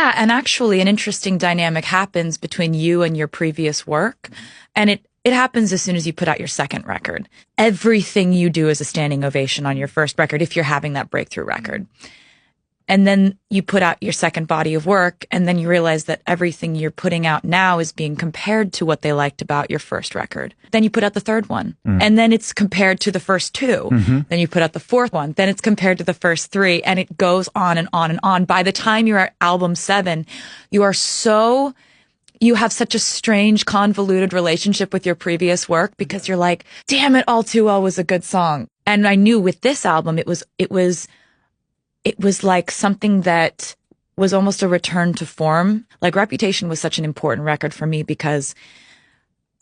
Yeah, and actually an interesting dynamic happens between you and your previous work. And it happens as soon as you put out your second record. Everything you do is a standing ovation on your first record if you're having that breakthrough record. And then you put out your second body of work, and then you realize that everything you're putting out now is being compared to what they liked about your first record. Then you put out the third one, and then it's compared to the first two. Then you put out the fourth one, then it's compared to the first three, and it goes on and on and on. By the time you're at album 7, you have such a strange, convoluted relationship with your previous work because you're like, damn it, All Too Well was a good song. And I knew with this album, it was like something that was almost a return to form. Like Reputation was such an important record for me because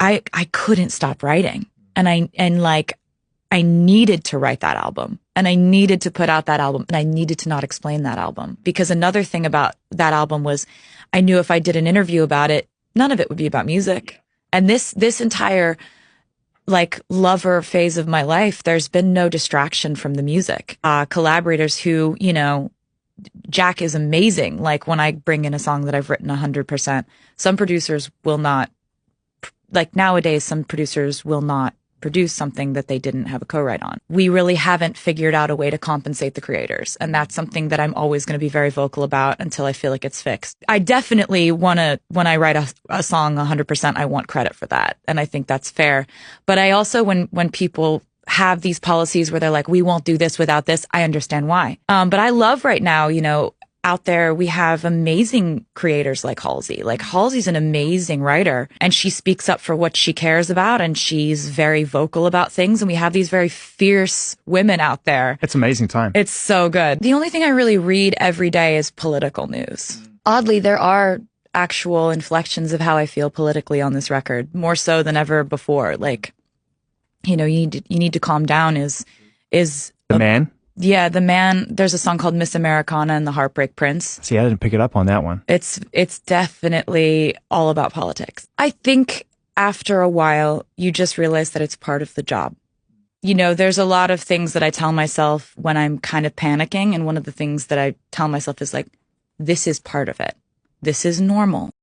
I couldn't stop writing. And I needed to write that album, and I needed to put out that album, and I needed to not explain that album. Because another thing about that album was I knew if I did an interview about it, none of it would be about music. And this entire like lover phase of my life, there's been no distraction from the music. Collaborators who, Jack is amazing. Like when I bring in a song that I've written 100%, some producers will not, like nowadays, some producers will not produce something that they didn't have a co-write on. We really haven't figured out a way to compensate the creators. And that's something that I'm always going to be very vocal about until I feel like it's fixed. I definitely want to, when I write a song 100%, I want credit for that. And I think that's fair. But I also, when people have these policies where they're like, we won't do this without this, I understand why. But I love right now, out there, we have amazing creators like Halsey. Like Halsey's an amazing writer, and she speaks up for what she cares about, and she's very vocal about things. And we have these very fierce women out there. It's an amazing time. It's so good. The only thing I really read every day is political news. Oddly, there are actual inflections of how I feel politically on this record, more so than ever before. Like, you need to calm down is The Man? Yeah, The Man. There's a song called Miss Americana and the Heartbreak Prince. See, I didn't pick it up on that one. It's definitely all about politics. I think after a while, you just realize that it's part of the job. There's a lot of things that I tell myself when I'm kind of panicking. And one of the things that I tell myself is like, this is part of it. This is normal.